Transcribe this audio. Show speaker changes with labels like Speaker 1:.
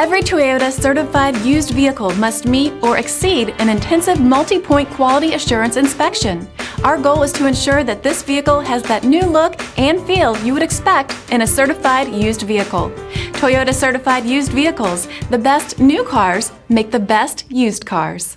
Speaker 1: Every Toyota certified used vehicle must meet or exceed an intensive multi-point quality assurance inspection. Our goal is to ensure that this vehicle has that new look and feel you would expect in a certified used vehicle. Toyota certified used vehicles, the best new cars make the best used cars.